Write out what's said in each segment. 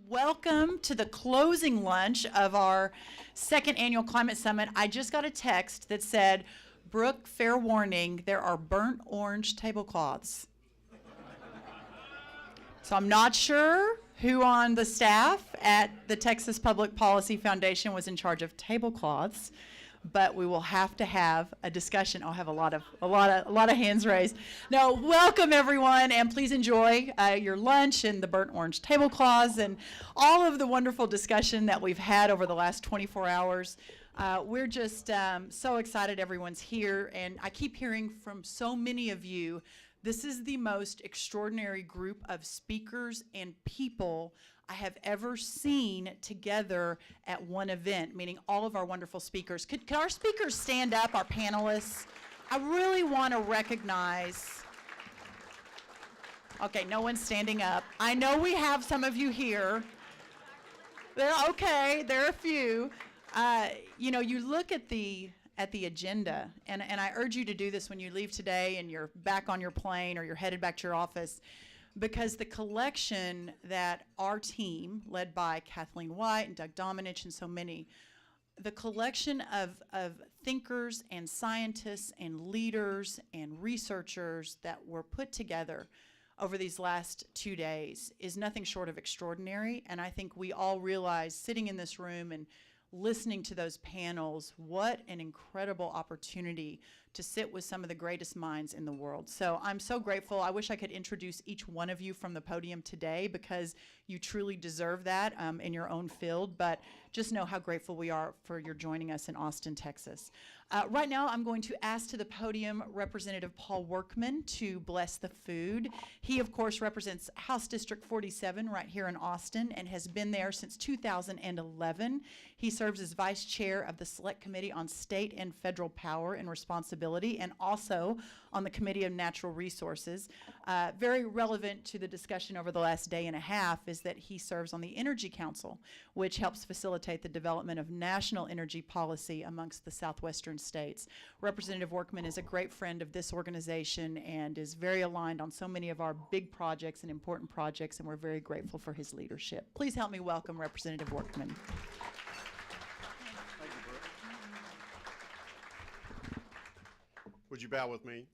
Welcome to the closing lunch of our second annual Climate Summit. I just got a text that said, Brooke, fair warning, there are burnt orange tablecloths. So I'm not sure who on the staff at the Texas Public Policy Foundation was in charge of tablecloths, but we will have to have a discussion. I'll have a lot of hands raised. No, welcome everyone, and please enjoy your lunch and the burnt orange tablecloths and all of the wonderful discussion that we've had over the last 24 hours. We're just so excited everyone's here, and I keep hearing from so many of you, this is the most extraordinary group of speakers and people I have ever seen together at one event, meaning all of our wonderful speakers. Could our speakers stand up, our panelists? I really want to recognize. Okay, no one's standing up. I know we have some of you here. There are a few. You know, you look at the agenda, and I urge you to do this when you leave today and you're back on your plane or you're headed back to your office, because the collection that our team, led by Kathleen White and Doug Dominich and so many, the collection of thinkers and scientists and leaders and researchers that were put together over these last 2 days is nothing short of extraordinary. And I think we all realize, sitting in this room and listening to those panels, what an incredible opportunity to sit with some of the greatest minds in the world. So I'm so grateful. I wish I could introduce each one of you from the podium today, because you truly deserve that in your own field, but just know how grateful we are for your joining us in Austin, Texas. Right now, I'm going to ask to the podium Representative Paul Workman to bless the food. He, of course, represents House District 47 right here in Austin and has been there since 2011. He serves as Vice Chair of the Select Committee on State and Federal Power and Responsibility, and also on the Committee of Natural Resources. Very relevant to the discussion over the last day and a half is that he serves on the Energy Council, which helps facilitate the development of national energy policy amongst the southwestern states. Representative Workman is a great friend of this organization and is very aligned on so many of our big projects and important projects, and we're very grateful for his leadership. Please help me welcome Representative Workman. Would you bow with me?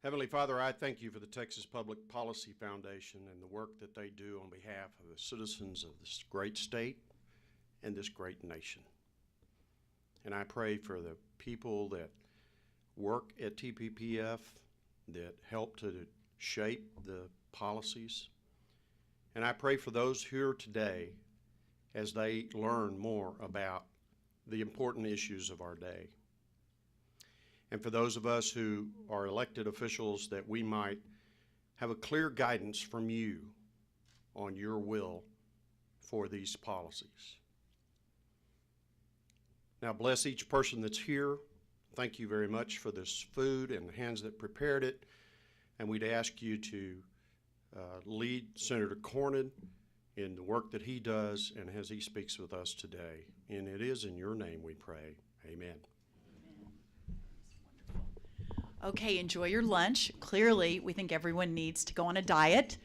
Heavenly Father, I thank you for the Texas Public Policy Foundation and the work that they do on behalf of the citizens of this great state and this great nation. And I pray for the people that work at TPPF, that help to shape the policies. And I pray for those here today as they learn more about the important issues of our day. And for those of us who are elected officials, that we might have a clear guidance from you on your will for these policies. Now bless each person that's here. Thank you very much for this food and the hands that prepared it. And we'd ask you to lead Senator Cornyn in the work that he does and as he speaks with us today. And it is in your name we pray. Amen. Okay, enjoy your lunch. Clearly, we think everyone needs to go on a diet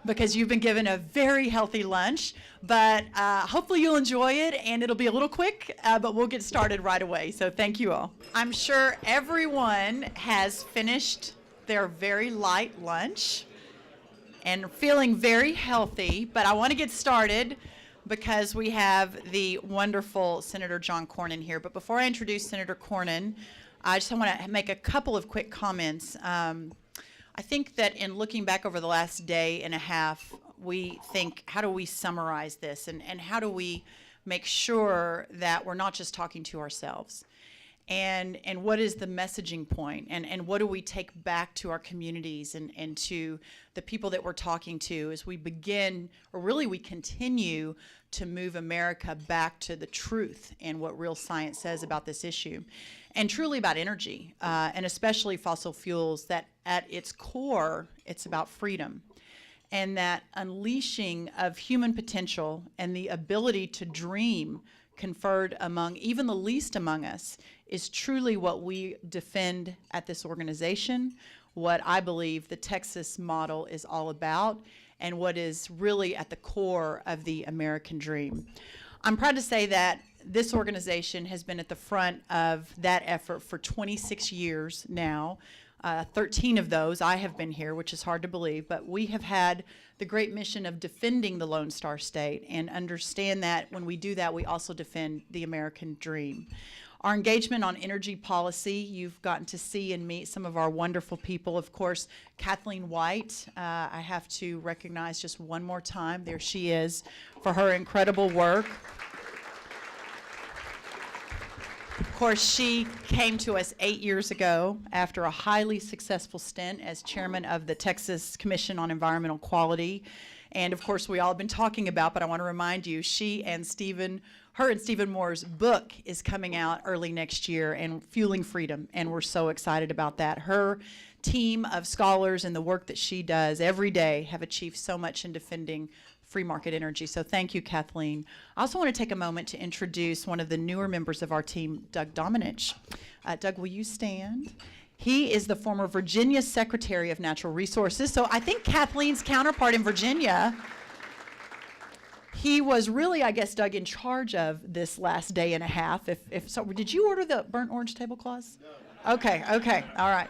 because you've been given a very healthy lunch, but hopefully you'll enjoy it, and it'll be a little quick, but we'll get started right away. So thank you all. I'm sure everyone has finished their very light lunch and feeling very healthy, but I want to get started because we have the wonderful Senator John Cornyn here. But before I introduce Senator Cornyn, I just want to make a couple of quick comments. I think that in looking back over the last day and a half, we think, how do we summarize this, and how do we make sure that we're not just talking to ourselves? And what is the messaging point, and what do we take back to our communities and to the people that we're talking to as we begin, or really we continue to move America back to the truth and what real science says about this issue, and truly about energy, and especially fossil fuels, that at its core, it's about freedom. And that unleashing of human potential and the ability to dream conferred among even the least among us is truly what we defend at this organization, what I believe the Texas model is all about, and what is really at the core of the American dream. I'm proud to say that this organization has been at the front of that effort for 26 years now. 13 of those I have been here, which is hard to believe, but we have had the great mission of defending the Lone Star State, and understand that when we do that, we also defend the American dream. Our engagement on energy policy, you've gotten to see and meet some of our wonderful people. Of course, Kathleen White, I have to recognize just one more time, there she is, for her incredible work. Of course, she came to us 8 years ago after a highly successful stint as chairman of the Texas Commission on Environmental Quality. And of course, we all have been talking about, but I want to remind you, her and Stephen Moore's book is coming out early next year, and Fueling Freedom, and we're so excited about that. Her team of scholars and the work that she does every day have achieved so much in defending free market energy. So thank you, Kathleen. I also want to take a moment to introduce one of the newer members of our team, Doug Dominich. Doug, will you stand? He is the former Virginia Secretary of Natural Resources. So I think Kathleen's counterpart in Virginia, he was really, I guess, Doug, in charge of this last day and a half. If so, did you order the burnt orange tablecloths? No. Okay, all right.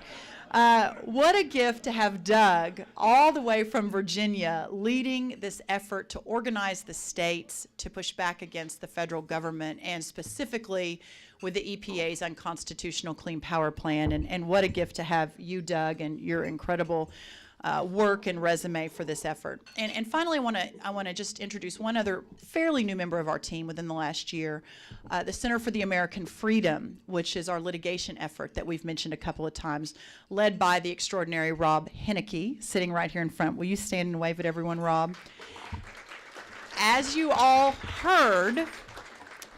What a gift to have Doug all the way from Virginia leading this effort to organize the states to push back against the federal government, and specifically with the EPA's unconstitutional Clean Power Plan. And what a gift to have you, Doug, and your incredible work and resume for this effort. And finally, I want to just introduce one other fairly new member of our team within the last year, the Center for the American Freedom, which is our litigation effort that we've mentioned a couple of times, led by the extraordinary Rob Henneke, sitting right here in front. Will you stand and wave at everyone, Rob? As you all heard,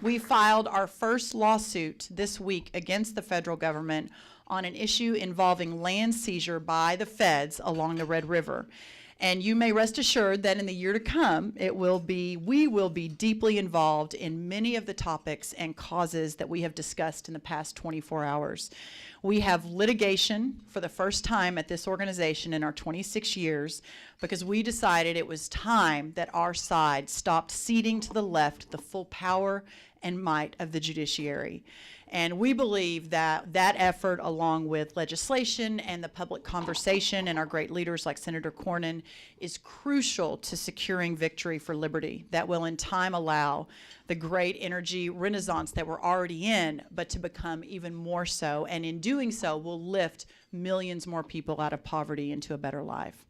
we filed our first lawsuit this week against the federal government on an issue involving land seizure by the feds along the Red River. And you may rest assured that in the year to come, we will be deeply involved in many of the topics and causes that we have discussed in the past 24 hours. We have litigation for the first time at this organization in our 26 years because we decided it was time that our side stopped ceding to the left the full power and might of the judiciary. And we believe that that effort, along with legislation and the public conversation and our great leaders like Senator Cornyn, is crucial to securing victory for liberty that will in time allow the great energy renaissance that we're already in, but to become even more so. And in doing so, will lift millions more people out of poverty into a better life.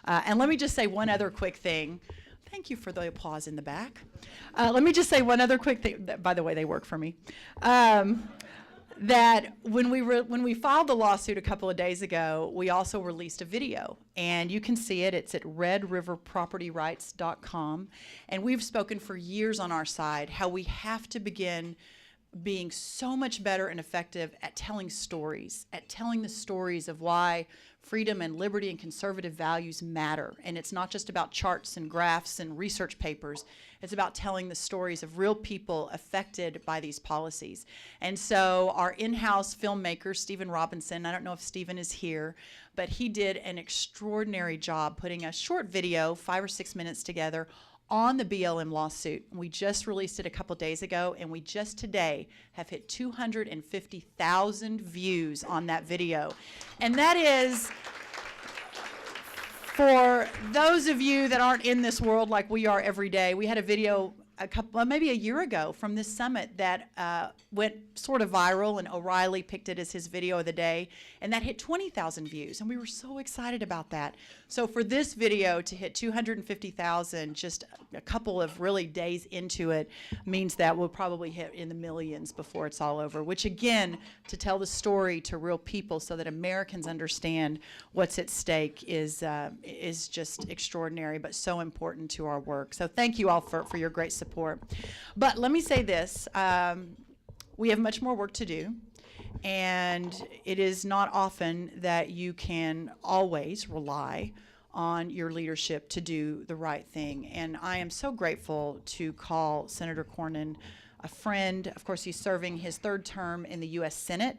And let me just say one other quick thing. Thank you for the applause in the back. Let me just say one other quick thing. By the way, they work for me. That when we filed the lawsuit a couple of days ago, we also released a video, and you can see it. It's at redriverpropertyrights.com, and we've spoken for years on our side how we have to begin being so much better and effective at telling stories, at telling the stories of why freedom and liberty and conservative values matter. And it's not just about charts and graphs and research papers. It's about telling the stories of real people affected by these policies. And so our in-house filmmaker, Stephen Robinson, I don't know if Stephen is here, but he did an extraordinary job putting a short video, 5 or 6 minutes together, on the BLM lawsuit. We just released it a couple days ago, and we just today have hit 250,000 views on that video. And that is, for those of you that aren't in this world like we are every day, we had a video maybe a year ago from this summit that went sort of viral, and O'Reilly picked it as his video of the day, and that hit 20,000 views, and we were so excited about that. So for this video to hit 250,000 just a couple of really days into it means that we'll probably hit in the millions before it's all over, which again, to tell the story to real people so that Americans understand what's at stake is just extraordinary, but so important to our work. So thank you all for your great support. But let me say this, we have much more work to do, and it is not often that you can always rely on your leadership to do the right thing. And I am so grateful to call Senator Cornyn a friend. Of course, he's serving his third term in the U.S. Senate.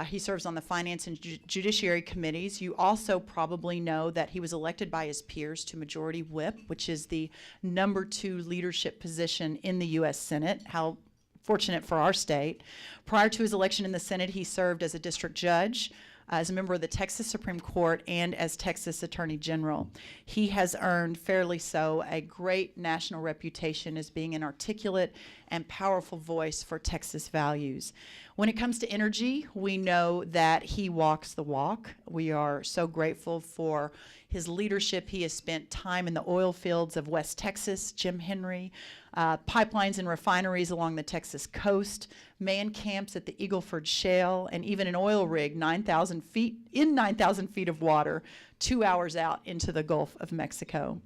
He serves on the Finance and Judiciary Committees. You also probably know that he was elected by his peers to Majority Whip, which is the #2 leadership position in the U.S. Senate. How fortunate for our state. Prior to his election in the Senate, he served as a district judge, as a member of the Texas Supreme Court, and as Texas Attorney General. He has earned, fairly so, a great national reputation as being an articulate and powerful voice for Texas values. When it comes to energy, we know that he walks the walk. We are so grateful for his leadership. He has spent time in the oil fields of West Texas, Jim Henry, pipelines and refineries along the Texas coast, man camps at the Eagleford Shale, and even an oil rig 9,000 feet of water, 2 hours out into the Gulf of Mexico.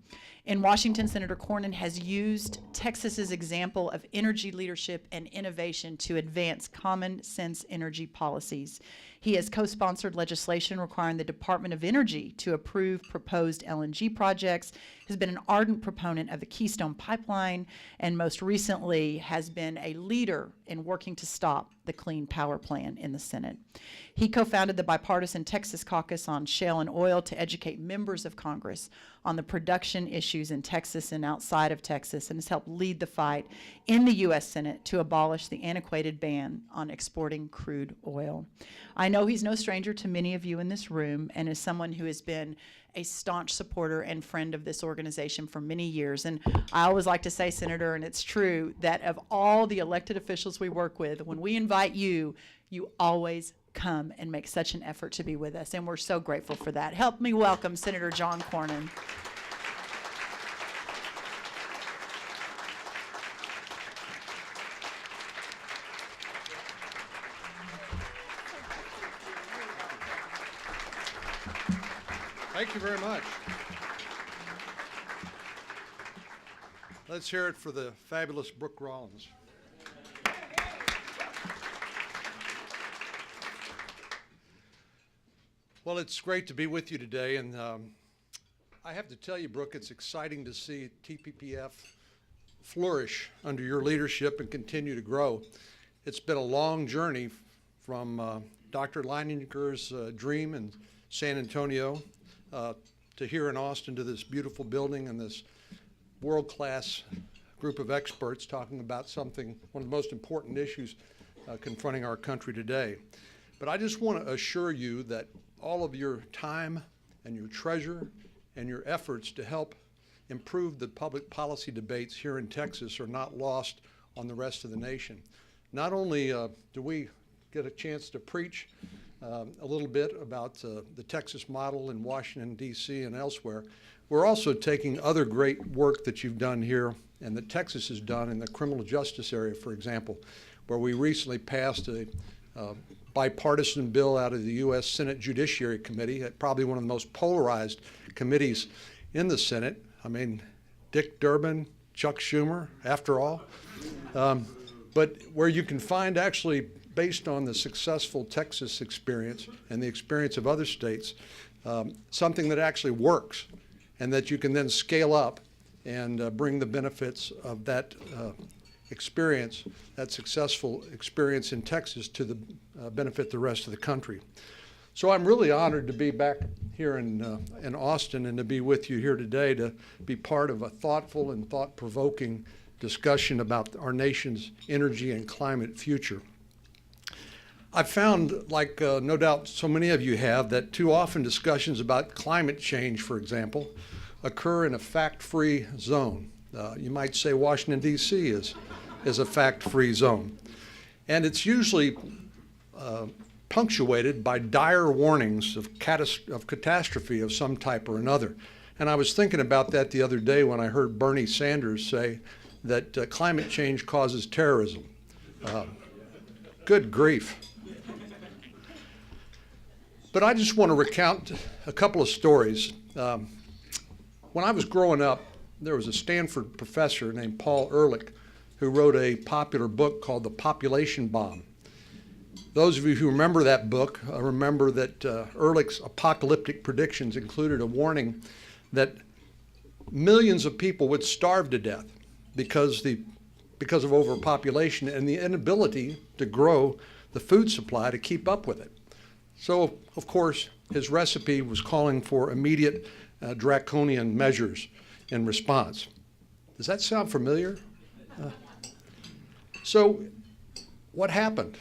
In Washington, Senator Cornyn has used Texas's example of energy leadership and innovation to advance common sense energy policies. He has co-sponsored legislation requiring the Department of Energy to approve proposed LNG projects, has been an ardent proponent of the Keystone Pipeline, and most recently has been a leader in working to stop the Clean Power Plan in the Senate. He co-founded the bipartisan Texas Caucus on Shale and Oil to educate members of Congress on the production issues in Texas and outside of Texas, and has helped lead the fight in the U.S. Senate to abolish the antiquated ban on exporting crude oil. I know he's no stranger to many of you in this room, and is someone who has been a staunch supporter and friend of this organization for many years. And I always like to say, Senator, and it's true, that of all the elected officials we work with, when we invite you, you always come and make such an effort to be with us, and we're so grateful for that. Help me welcome Senator John Cornyn. Thank you very much. Let's hear it for the fabulous Brooke Rollins. Well, it's great to be with you today, and I have to tell you, Brooke, it's exciting to see TPPF flourish under your leadership and continue to grow. It's been a long journey from Dr. Leininger's dream in San Antonio to here in Austin, to this beautiful building and this world-class group of experts talking about something, one of the most important issues confronting our country today. But I just want to assure you that all of your time and your treasure and your efforts to help improve the public policy debates here in Texas are not lost on the rest of the nation. Not only do we get a chance to preach a little bit about the Texas model in Washington, D.C. and elsewhere, we're also taking other great work that you've done here and that Texas has done in the criminal justice area, for example, where we recently passed a bipartisan bill out of the U.S. Senate Judiciary Committee, probably one of the most polarized committees in the Senate. I mean, Dick Durbin, Chuck Schumer, after all. But where you can find, actually, based on the successful Texas experience and the experience of other states, something that actually works and that you can then scale up and bring the benefits of that experience, that successful experience in Texas, to the benefit the rest of the country. So I'm really honored to be back here in Austin and to be with you here today to be part of a thoughtful and thought-provoking discussion about our nation's energy and climate future. I've found, like no doubt so many of you have, that too often discussions about climate change, for example, occur in a fact-free zone. You might say Washington, D.C. is a fact-free zone. And it's usually punctuated by dire warnings of catastrophe of some type or another. And I was thinking about that the other day when I heard Bernie Sanders say that climate change causes terrorism. Good grief. But I just want to recount a couple of stories. When I was growing up, there was a Stanford professor named Paul Ehrlich who wrote a popular book called The Population Bomb. Those of you who remember that book remember that Ehrlich's apocalyptic predictions included a warning that millions of people would starve to death because of overpopulation and the inability to grow the food supply to keep up with it. So, of course, his recipe was calling for immediate draconian measures in response. Does that sound familiar? So what happened?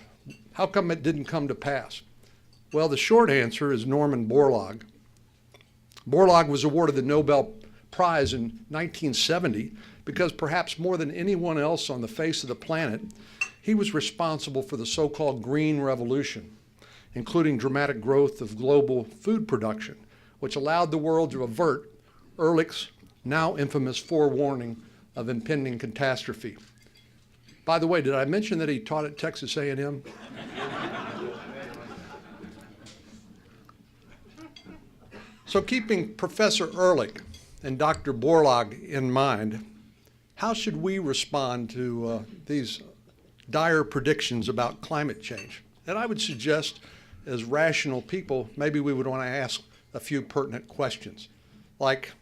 How come it didn't come to pass? Well, the short answer is Norman Borlaug. Borlaug was awarded the Nobel Prize in 1970 because perhaps more than anyone else on the face of the planet, he was responsible for the so-called Green Revolution, including dramatic growth of global food production, which allowed the world to avert Ehrlich's now infamous forewarning of impending catastrophe. By the way, did I mention that he taught at Texas A&M? So keeping Professor Ehrlich and Dr. Borlaug in mind, how should we respond to these dire predictions about climate change? And I would suggest, as rational people, maybe we would want to ask a few pertinent questions, like,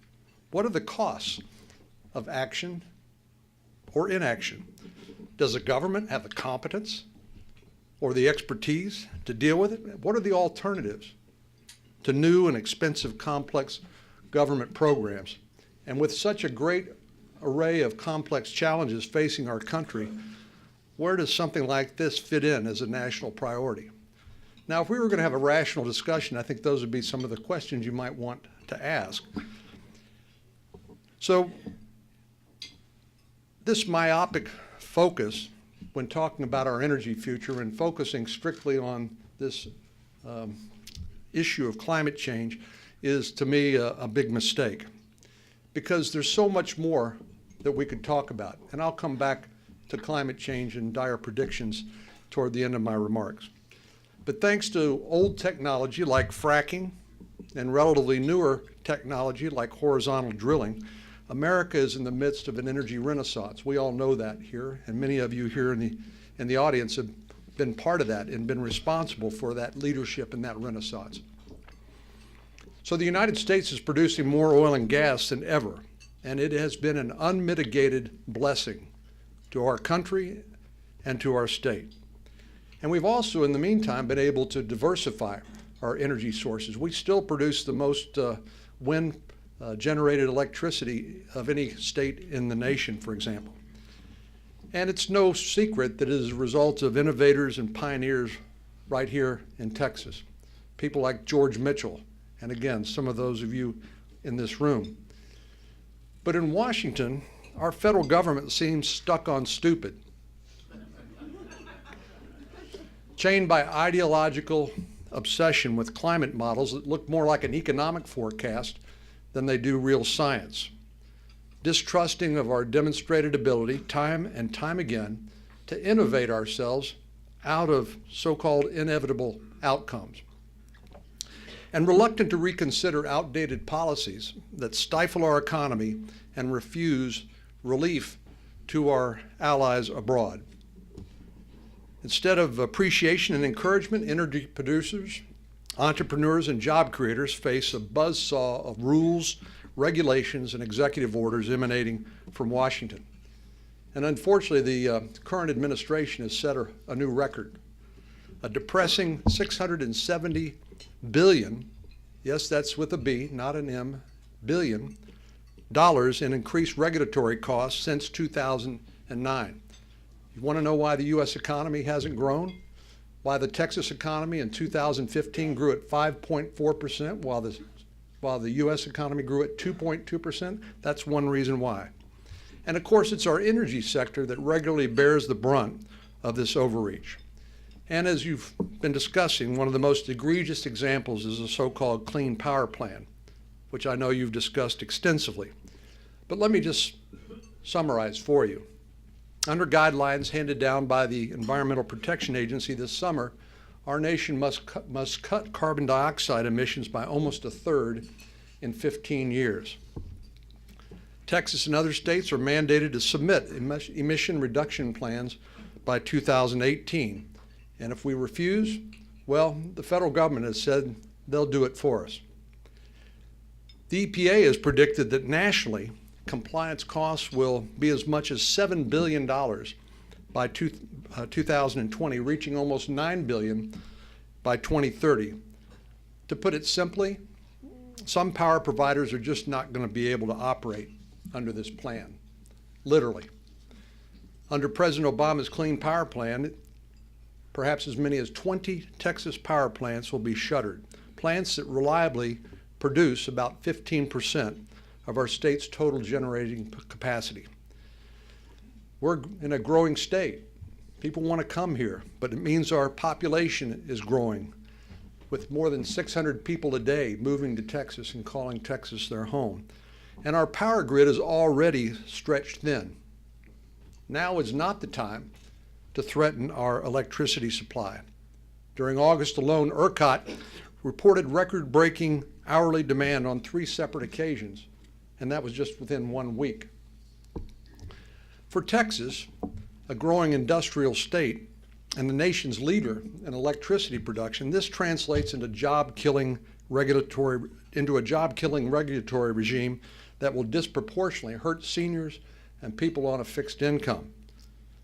what are the costs of action or inaction? Does the government have the competence or the expertise to deal with it? What are the alternatives to new and expensive, complex government programs? And with such a great array of complex challenges facing our country, where does something like this fit in as a national priority? Now, if we were going to have a rational discussion, I think those would be some of the questions you might want to ask. So this myopic focus when talking about our energy future and focusing strictly on this issue of climate change is, to me, a big mistake, because there's so much more that we could talk about. And I'll come back to climate change and dire predictions toward the end of my remarks. But thanks to old technology like fracking and relatively newer technology like horizontal drilling, America is in the midst of an energy renaissance. We all know that here, and many of you here in the audience have been part of that and been responsible for that leadership in that renaissance. So the United States is producing more oil and gas than ever, and it has been an unmitigated blessing to our country and to our state. And we've also, in the meantime, been able to diversify our energy sources. We still produce the most wind-generated electricity of any state in the nation, for example. And it's no secret that it is a result of innovators and pioneers right here in Texas. People like George Mitchell, and again, some of those of you in this room. But in Washington, our federal government seems stuck on stupid, chained by ideological obsession with climate models that look more like an economic forecast than they do real science, distrusting of our demonstrated ability time and time again to innovate ourselves out of so-called inevitable outcomes, and reluctant to reconsider outdated policies that stifle our economy and refuse relief to our allies abroad. Instead of appreciation and encouragement, energy producers, entrepreneurs, and job creators face a buzzsaw of rules, regulations, and executive orders emanating from Washington. And unfortunately, the current administration has set a new record. A depressing $670 billion, yes, that's with a B, not an M, billion dollars in increased regulatory costs since 2009. You want to know why the U.S. economy hasn't grown? Why the Texas economy in 2015 grew at 5.4% while the U.S. economy grew at 2.2%? That's one reason why. And of course, it's our energy sector that regularly bears the brunt of this overreach. And as you've been discussing, one of the most egregious examples is the so-called Clean Power Plan, which I know you've discussed extensively. But let me just summarize for you. Under guidelines handed down by the Environmental Protection Agency this summer, our nation must cut carbon dioxide emissions by almost a third in 15 years. Texas and other states are mandated to submit emission reduction plans by 2018. And if we refuse, well, the federal government has said they'll do it for us. The EPA has predicted that nationally, compliance costs will be as much as $7 billion by 2020, reaching almost $9 billion by 2030. To put it simply, some power providers are just not going to be able to operate under this plan, literally. Under President Obama's Clean Power Plan, perhaps as many as 20 Texas power plants will be shuttered, plants that reliably produce about 15% of our state's total generating capacity. We're in a growing state. People want to come here, but it means our population is growing, with more than 600 people a day moving to Texas and calling Texas their home. And our power grid is already stretched thin. Now is not the time to threaten our electricity supply. During August alone, ERCOT reported record-breaking hourly demand on 3 separate occasions, and that was just within 1 week. For Texas, a growing industrial state and the nation's leader in electricity production, this translates into a job-killing regulatory regime that will disproportionately hurt seniors and people on a fixed income,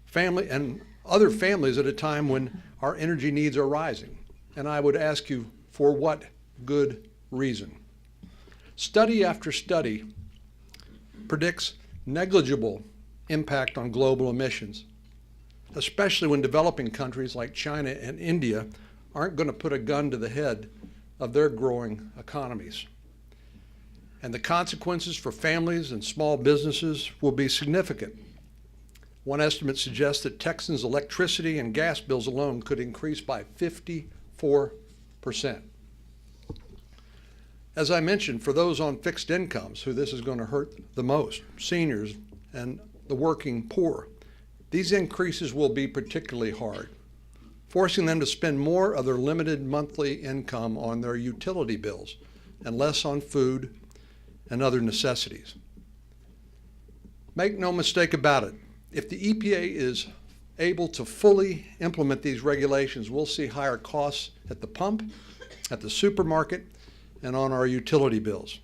family and other families at a time when our energy needs are rising. And I would ask you, for what good reason? Study after study predicts negligible impact on global emissions, especially when developing countries like China and India aren't going to put a gun to the head of their growing economies. And the consequences for families and small businesses will be significant. One estimate suggests that Texans' electricity and gas bills alone could increase by 54%. As I mentioned, for those on fixed incomes who this is going to hurt the most, seniors and the working poor, these increases will be particularly hard, forcing them to spend more of their limited monthly income on their utility bills and less on food and other necessities. Make no mistake about it, if the EPA is able to fully implement these regulations, we'll see higher costs at the pump, at the supermarket, and on our utility bills.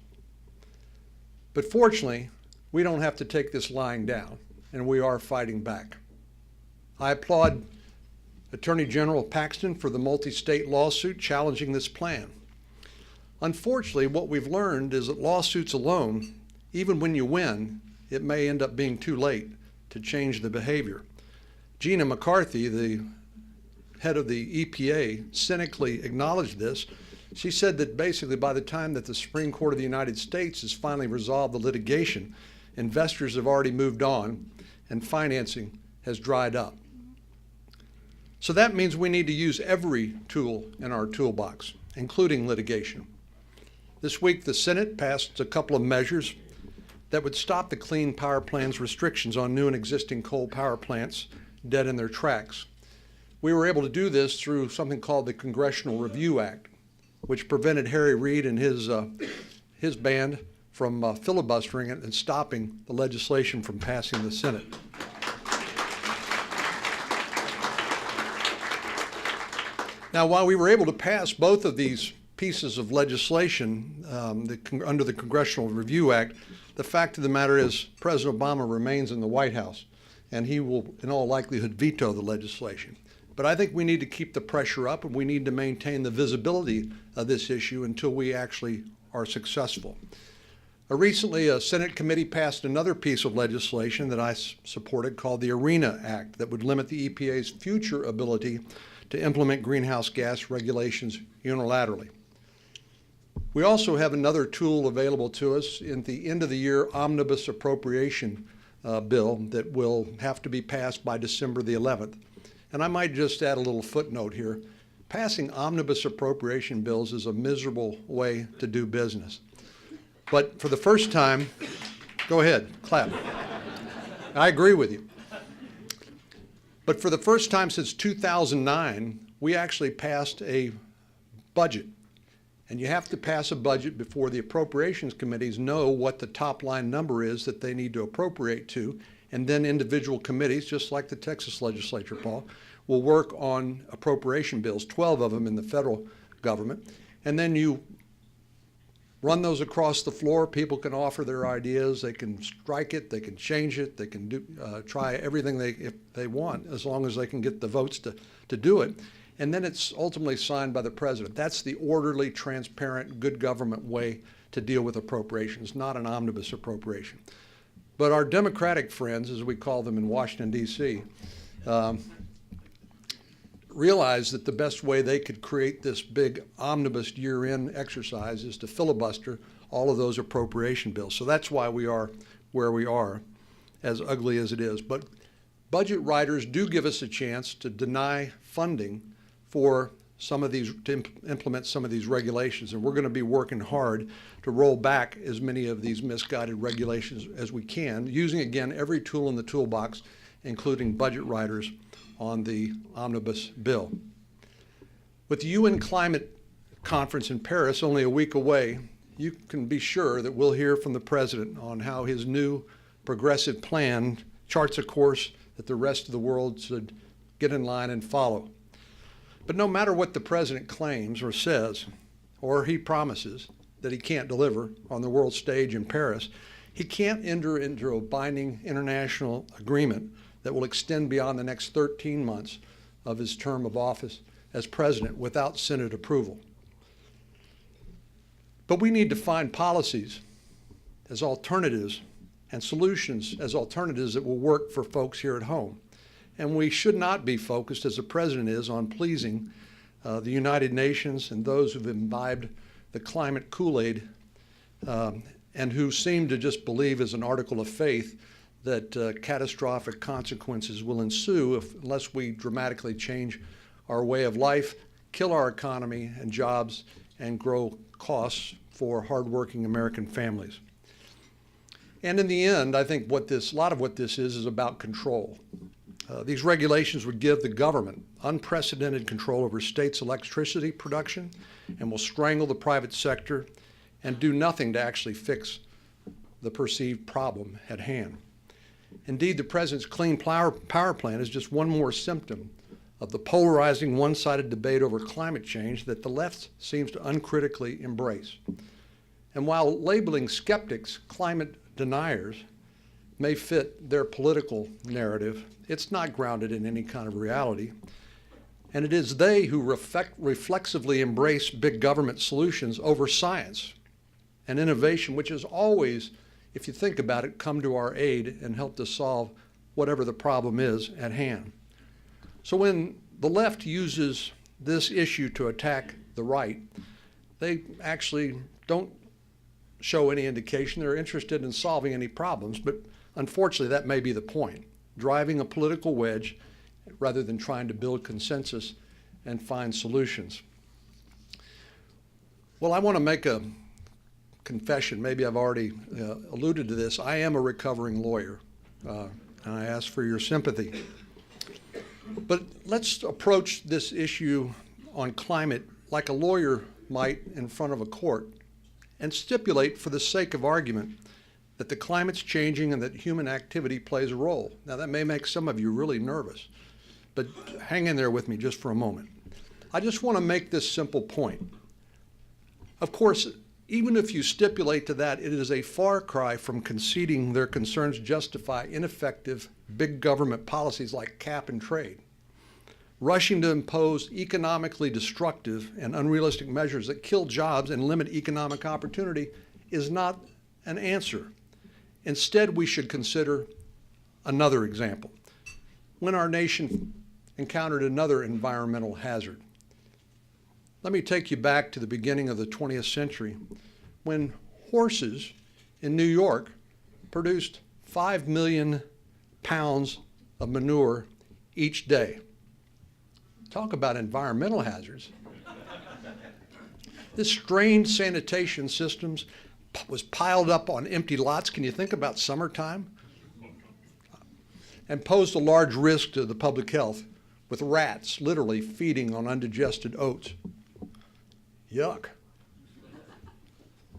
But fortunately, we don't have to take this lying down, and we are fighting back. I applaud Attorney General Paxton for the multi-state lawsuit challenging this plan. Unfortunately, what we've learned is that lawsuits alone, even when you win, it may end up being too late to change the behavior. Gina McCarthy, the head of the EPA, cynically acknowledged this. She said that basically by the time that the Supreme Court of the United States has finally resolved the litigation, investors have already moved on and financing has dried up. So that means we need to use every tool in our toolbox, including litigation. This week, the Senate passed a couple of measures that would stop the Clean Power Plan's restrictions on new and existing coal power plants dead in their tracks. We were able to do this through something called the Congressional Review Act, which prevented Harry Reid and his band from filibustering it and stopping the legislation from passing the Senate. Now, while we were able to pass both of these pieces of legislation under the Congressional Review Act, the fact of the matter is President Obama remains in the White House, and he will, in all likelihood, veto the legislation. But I think we need to keep the pressure up, and we need to maintain the visibility of this issue until we actually are successful. Recently, a Senate committee passed another piece of legislation that I supported called the ARENA Act that would limit the EPA's future ability to implement greenhouse gas regulations unilaterally. We also have another tool available to us in the end of the year omnibus appropriation bill that will have to be passed by December the 11th. And I might just add a little footnote here. Passing omnibus appropriation bills is a miserable way to do business. But for the first time, go ahead, clap. I agree with you. But for the first time since 2009, we actually passed a budget. And you have to pass a budget before the appropriations committees know what the top line number is that they need to appropriate to. And then individual committees, just like the Texas legislature, Paul, will work on appropriation bills, 12 of them in the federal government. And then you run those across the floor. People can offer their ideas. They can strike it. They can change it. They can try everything if they want, as long as they can get the votes to do it. And then it's ultimately signed by the president. That's the orderly, transparent, good government way to deal with appropriations, not an omnibus appropriation. But our Democratic friends, as we call them in Washington, D.C., realize that the best way they could create this big omnibus year-end exercise is to filibuster all of those appropriation bills. So that's why we are where we are, as ugly as it is. But budget writers do give us a chance to deny funding for some of these, to implement some of these regulations. And we're going to be working hard to roll back as many of these misguided regulations as we can, using, again, every tool in the toolbox, including budget writers on the omnibus bill. With the UN Climate Conference in Paris only a week away, you can be sure that we'll hear from the president on how his new progressive plan charts a course that the rest of the world should get in line and follow. But no matter what the president claims or says, or he promises that he can't deliver on the world stage in Paris, he can't enter into a binding international agreement that will extend beyond the next 13 months of his term of office as president without Senate approval. But we need to find policies as alternatives and solutions as alternatives that will work for folks here at home. And we should not be focused, as the president is, on pleasing the United Nations and those who've imbibed the climate Kool-Aid and who seem to just believe as an article of faith that catastrophic consequences will ensue unless we dramatically change our way of life, kill our economy and jobs, and grow costs for hardworking American families. And in the end, I think a lot of what this is about control. These regulations would give the government unprecedented control over states' electricity production and will strangle the private sector and do nothing to actually fix the perceived problem at hand. Indeed, the president's Clean Power Plan is just one more symptom of the polarizing, one-sided debate over climate change that the left seems to uncritically embrace. And while labeling skeptics climate deniers may fit their political narrative, it's not grounded in any kind of reality. And it is they who reflexively embrace big government solutions over science and innovation, which has always, if you think about it, come to our aid and helped us solve whatever the problem is at hand. So when the left uses this issue to attack the right, they actually don't show any indication they're interested in solving any problems, but unfortunately that may be the point, driving a political wedge rather than trying to build consensus and find solutions. Well, I want to make a confession. Maybe I've already alluded to this. I am a recovering lawyer, and I ask for your sympathy. But let's approach this issue on climate like a lawyer might in front of a court and stipulate, for the sake of argument, that the climate's changing and that human activity plays a role. Now, that may make some of you really nervous, but hang in there with me just for a moment. I just want to make this simple point. Of course, even if you stipulate to that, it is a far cry from conceding their concerns justify ineffective big government policies like cap and trade. Rushing to impose economically destructive and unrealistic measures that kill jobs and limit economic opportunity is not an answer. Instead, we should consider another example. When our nation encountered another environmental hazard. Let me take you back to the beginning of the 20th century when horses in New York produced 5 million pounds of manure each day. Talk about environmental hazards. This strained sanitation systems was piled up on empty lots. Can you think about summertime? And posed a large risk to the public health with rats literally feeding on undigested oats. Yuck.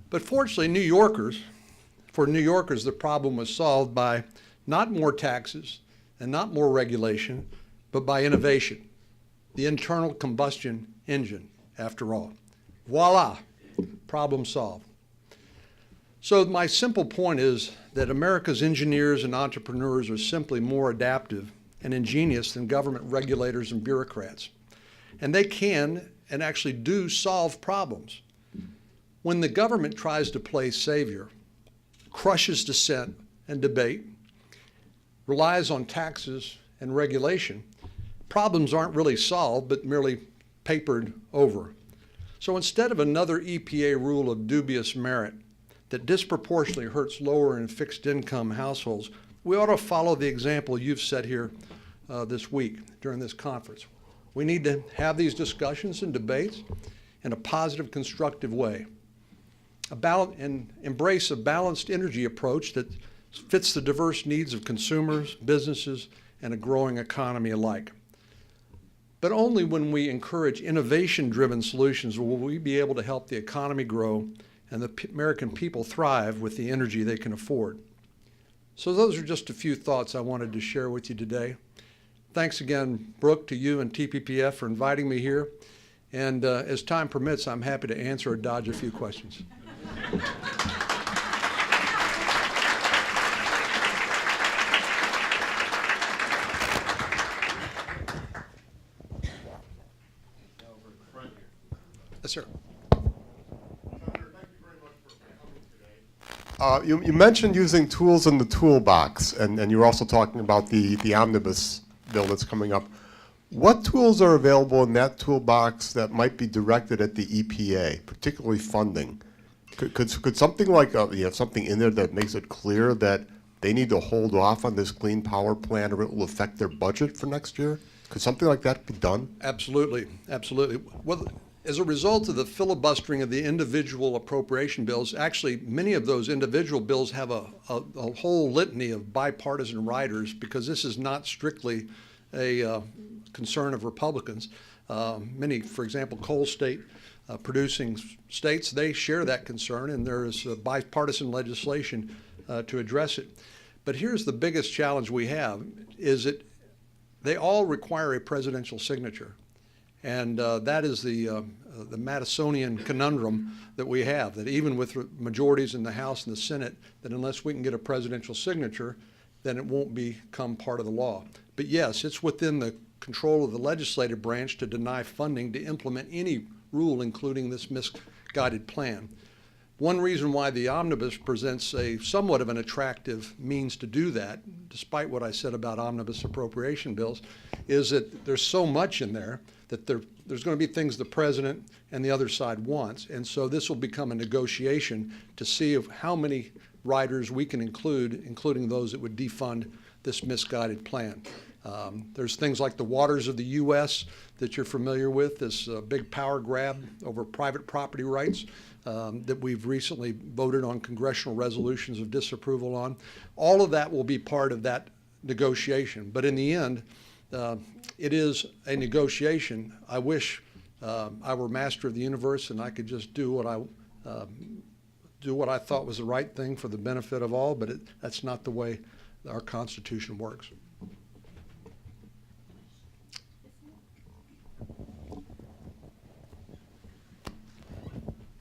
But fortunately, for New Yorkers, the problem was solved by not more taxes and not more regulation, but by innovation. The internal combustion engine, after all. Voila, problem solved. So my simple point is that America's engineers and entrepreneurs are simply more adaptive and ingenious than government regulators and bureaucrats. And they can and actually do solve problems. When the government tries to play savior, crushes dissent and debate, relies on taxes and regulation, problems aren't really solved, but merely papered over. So instead of another EPA rule of dubious merit that disproportionately hurts lower and fixed income households, we ought to follow the example you've set here this week during this conference. We need to have these discussions and debates in a positive, constructive way. And embrace a balanced energy approach that fits the diverse needs of consumers, businesses, and a growing economy alike. But only when we encourage innovation-driven solutions will we be able to help the economy grow and the American people thrive with the energy they can afford. So those are just a few thoughts I wanted to share with you today. Thanks again, Brooke, to you and TPPF for inviting me here. And as time permits, I'm happy to answer or dodge a few questions. Yes, sir. You mentioned using tools in the toolbox, and you were also talking about the omnibus bill that's coming up. What tools are available in that toolbox that might be directed at the EPA, particularly funding? Could something like you have something in there that makes it clear that they need to hold off on this clean power plan or it will affect their budget for next year? Could something like that be done? Absolutely, absolutely. Well, as a result of the filibustering of the individual appropriation bills, actually many of those individual bills have a whole litany of bipartisan riders because this is not strictly a concern of Republicans. Many, for example, coal state producing states, they share that concern, and there is bipartisan legislation to address it. But here's the biggest challenge we have, is that they all require a presidential signature. And that is the Madisonian conundrum that we have, that even with majorities in the House and the Senate, that unless we can get a presidential signature, then it won't become part of the law. But yes, it's within the control of the legislative branch to deny funding to implement any rule, including this misguided plan. One reason why the omnibus presents a somewhat of an attractive means to do that, despite what I said about omnibus appropriation bills, is that there's so much in there that there's going to be things the president and the other side wants. And so this will become a negotiation to see of how many riders we can include, including those that would defund this misguided plan. There's things like the waters of the U.S. that you're familiar with, this big power grab over private property rights that we've recently voted on congressional resolutions of disapproval on. All of that will be part of that negotiation. But in the end, it is a negotiation. I wish I were master of the universe and I could just do what I thought was the right thing for the benefit of all, but that's not the way our Constitution works.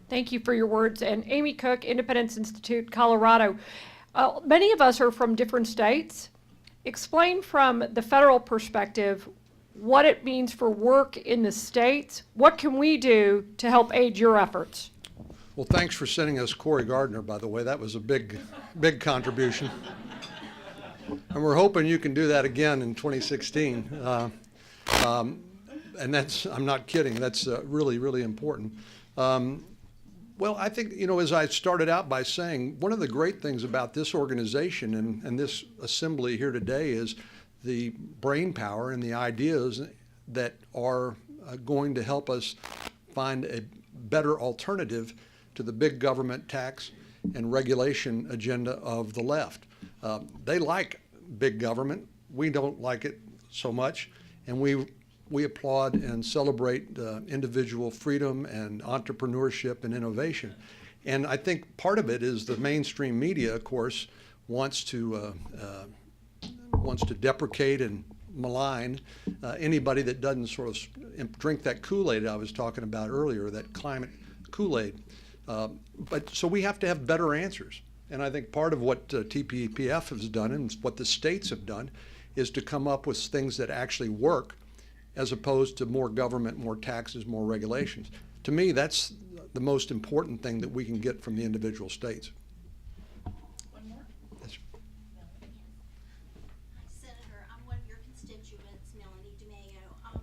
Thank you for your words. And Amy Cook, Independence Institute, Colorado. Many of us are from different states. Explain from the federal perspective what it means for work in the states. What can we do to help aid your efforts? Well, thanks for sending us Corey Gardner, by the way. That was a big contribution. And we're hoping you can do that again in 2016. And that's, I'm not kidding, that's really, really important. Well, I think, as I started out by saying, one of the great things about this organization and this assembly here today is the brain power and the ideas that are going to help us find a better alternative to the big government tax and regulation agenda of the left. They like big government. We don't like it so much, and we applaud and celebrate individual freedom and entrepreneurship and innovation. And I think part of it is the mainstream media, of course, wants to deprecate and malign anybody that doesn't sort of drink that Kool-Aid I was talking about earlier, that climate Kool-Aid. So we have to have better answers. And I think part of what TPPF has done and what the states have done is to come up with things that actually work as opposed to more government, more taxes, more regulations. To me, that's the most important thing that we can get from the individual states. One more. Yes. Senator, I'm one of your constituents, Melanie DeMayo.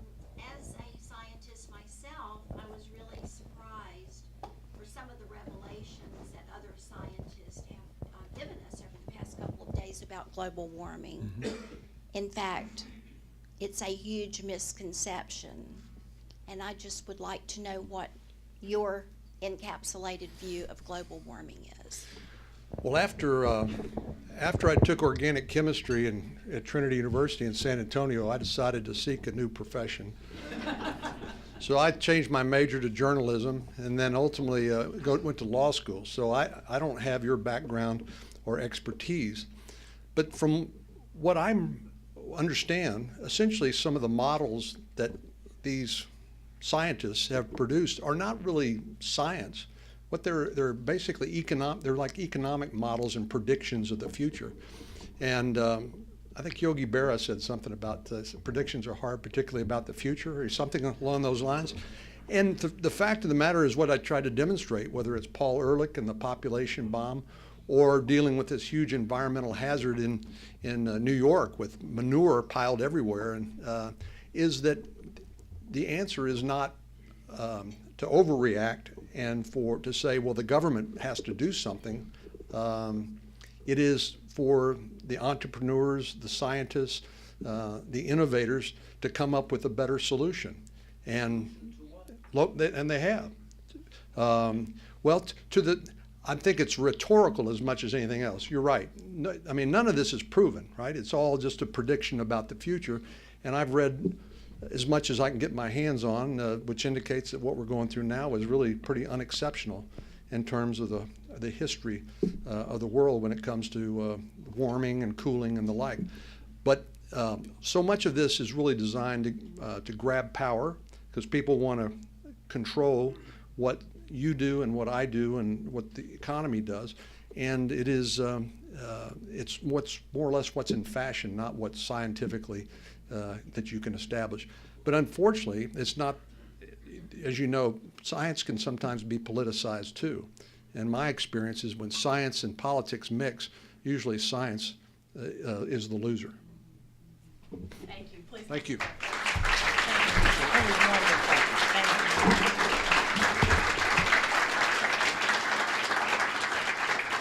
As a scientist myself, I was really surprised for some of the revelations that other scientists have given us over the past couple of days about global warming. In fact, it's a huge misconception, and I just would like to know what your encapsulated view of global warming is. Well, after I took organic chemistry at Trinity University in San Antonio, I decided to seek a new profession. So I changed my major to journalism and then ultimately went to law school. So I don't have your background or expertise. But from what I understand, essentially some of the models that these scientists have produced are not really science. What they're basically they're like economic models and predictions of the future. And I think Yogi Berra said something about predictions are hard, particularly about the future, or something along those lines. And the fact of the matter is what I tried to demonstrate, whether it's Paul Ehrlich and the population bomb, or dealing with this huge environmental hazard in New York with manure piled everywhere, and is that the answer is not to overreact and to say, well, the government has to do something. It is for the entrepreneurs, the scientists, the innovators to come up with a better solution, and they have. I think it's rhetorical as much as anything else. You're right. No, I mean, none of this is proven, right? It's all just a prediction about the future, and I've read as much as I can get my hands on, which indicates that what we're going through now is really pretty unexceptional in terms of the history of the world when it comes to warming and cooling and the like. But so much of this is really designed to grab power, because people want to control what you do and what I do and what the economy does. And it is, it's what's more or less what's in fashion, not what's scientifically that you can establish. But unfortunately, it's not, as you know, science can sometimes be politicized too. And my experience is when science and politics mix, usually science is the loser. Thank you. Please. Thank you. That was wonderful. Thank you.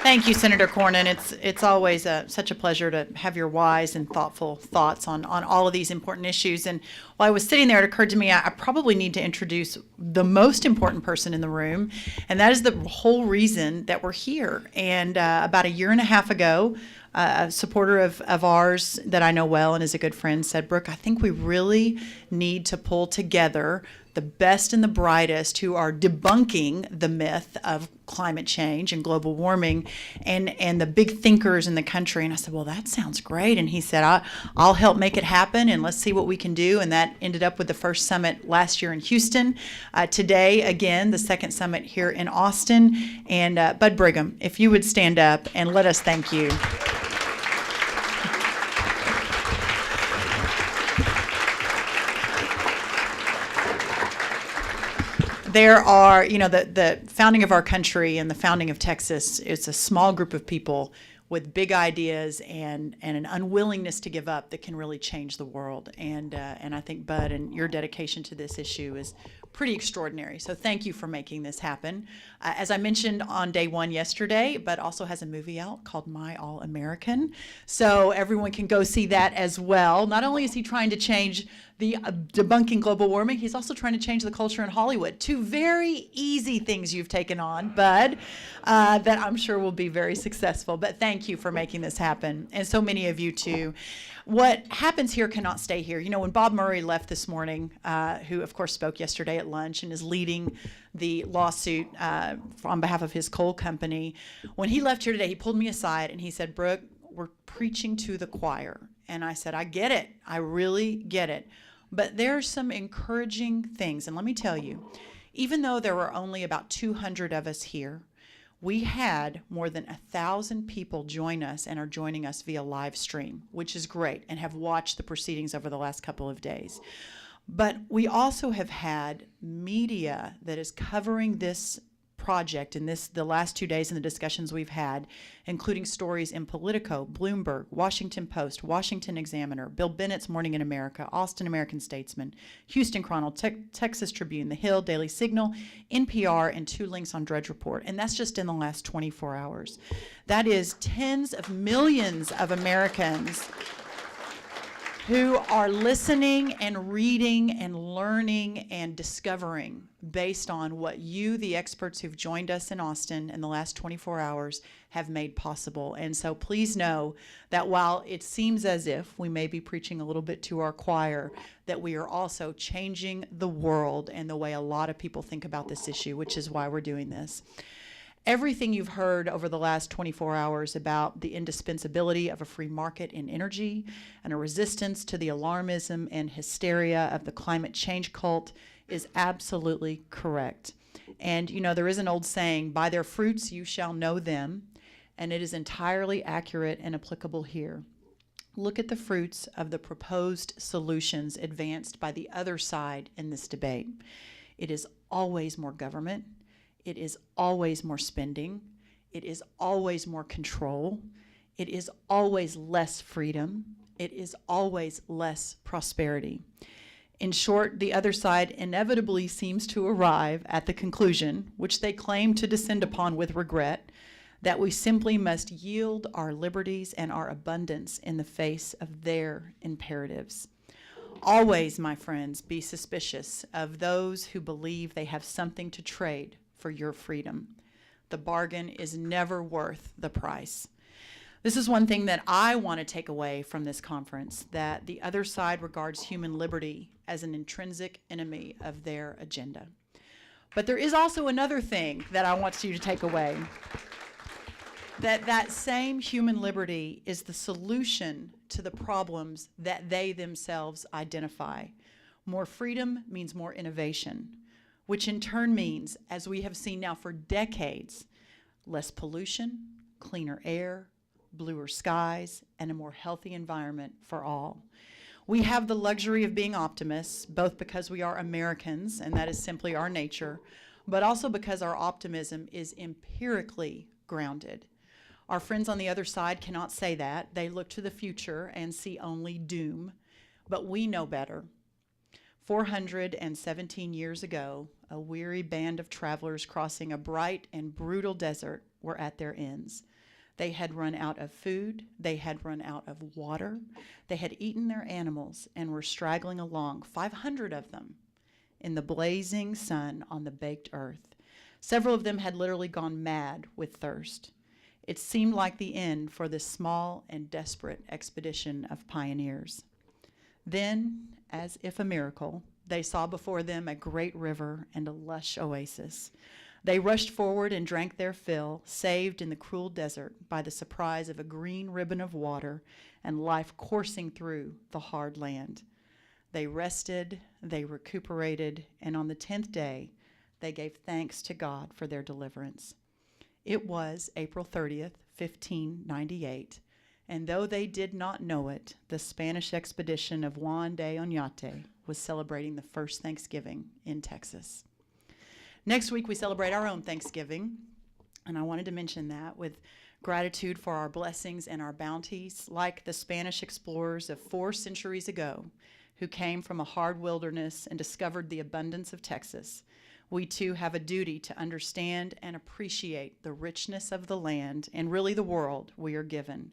Thank you, Senator Cornyn. It's always such a pleasure to have your wise and thoughtful thoughts on all of these important issues. And while I was sitting there, it occurred to me I probably need to introduce the most important person in the room, and that is the whole reason that we're here. And about a year and a half ago, a supporter of ours that I know well and is a good friend said, Brooke, I think we really need to pull together the best and the brightest who are debunking the myth of climate change and global warming and the big thinkers in the country. And I said, well, that sounds great. And he said, I'll help make it happen, and let's see what we can do. And that ended up with the first summit last year in Houston. Today, again, the second summit here in Austin. And Bud Brigham, if you would stand up and let us thank you. There are, the founding of our country and the founding of Texas, it's a small group of people with big ideas and an unwillingness to give up that can really change the world. And I think, Bud, and your dedication to this issue is pretty extraordinary. So thank you for making this happen. As I mentioned on day one yesterday, Bud also has a movie out called My All American. So everyone can go see that as well. Not only is he trying to change the debunking global warming, he's also trying to change the culture in Hollywood. Two very easy things you've taken on, Bud, that I'm sure will be very successful. But thank you for making this happen, and so many of you too. What happens here cannot stay here. When Bob Murray left this morning, who of course spoke yesterday at lunch and is leading the lawsuit on behalf of his coal company, when he left here today, he pulled me aside and he said, Brooke, we're preaching to the choir. And I said, I get it. I really get it. But there are some encouraging things. And let me tell you, Even though there were only about 200 of us here, we had more than 1,000 people join us and are joining us via live stream, which is great, and have watched the proceedings over the last couple of days. But we also have had media that is covering this project in the last 2 days in the discussions we've had, including stories in Politico, Bloomberg, Washington Post, Washington Examiner, Bill Bennett's Morning in America, Austin American-Statesman, Houston Chronicle, Texas Tribune, The Hill, Daily Signal, NPR, and 2 links on Drudge Report. And that's just in the last 24 hours. That is tens of millions of Americans who are listening and reading and learning and discovering based on what you, the experts who've joined us in Austin in the last 24 hours, have made possible. And so please know that while it seems as if we may be preaching a little bit to our choir, that we are also changing the world and the way a lot of people think about this issue, which is why we're doing this. Everything you've heard over the last 24 hours about the indispensability of a free market in energy and a resistance to the alarmism and hysteria of the climate change cult is absolutely correct. And you know, there is an old saying, by their fruits you shall know them, and it is entirely accurate and applicable here. Look at the fruits of the proposed solutions advanced by the other side in this debate. It is always more government. It is always more spending. It is always more control. It is always less freedom. It is always less prosperity. In short, the other side inevitably seems to arrive at the conclusion, which they claim to descend upon with regret, that we simply must yield our liberties and our abundance in the face of their imperatives. Always, my friends, be suspicious of those who believe they have something to trade for your freedom. The bargain is never worth the price. This is one thing that I want to take away from this conference, that the other side regards human liberty as an intrinsic enemy of their agenda. But there is also another thing that I want you to take away, that same human liberty is the solution to the problems that they themselves identify. More freedom means more innovation, which in turn means, as we have seen now for decades, less pollution, cleaner air, bluer skies, and a more healthy environment for all. We have the luxury of being optimists, both because we are Americans, and that is simply our nature, but also because our optimism is empirically grounded. Our friends on the other side cannot say that. They look to the future and see only doom, but we know better. 417 years ago, a weary band of travelers crossing a bright and brutal desert were at their ends. They had run out of food, they had run out of water, they had eaten their animals and were straggling along, 500 of them, in the blazing sun on the baked earth. Several of them had literally gone mad with thirst. It seemed like the end for this small and desperate expedition of pioneers. Then, as if a miracle, they saw before them a great river and a lush oasis. They rushed forward and drank their fill, saved in the cruel desert by the surprise of a green ribbon of water and life coursing through the hard land. They rested, they recuperated, and on the 10th day, they gave thanks to God for their deliverance. It was April 30th, 1598, and though they did not know it, the Spanish expedition of Juan de Oñate was celebrating the first Thanksgiving in Texas. Next week, we celebrate our own Thanksgiving, and I wanted to mention that with gratitude for our blessings and our bounties, like the Spanish explorers of 4 centuries ago who came from a hard wilderness and discovered the abundance of Texas. We too have a duty to understand and appreciate the richness of the land and really the world we are given.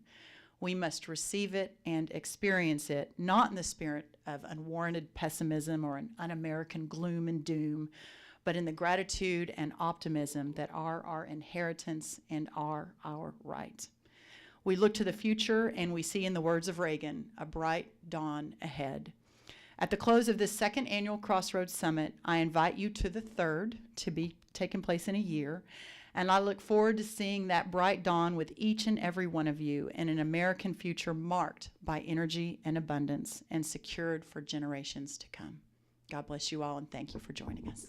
We must receive it and experience it, not in the spirit of unwarranted pessimism or an un-American gloom and doom, but in the gratitude and optimism that are our inheritance and are our right. We look to the future and we see, in the words of Reagan, a bright dawn ahead. At the close of this second annual Crossroads Summit, I invite you to the third, to be taking place in a year, and I look forward to seeing that bright dawn with each and every one of you in an American future marked by energy and abundance and secured for generations to come. God bless you all, and thank you for joining us.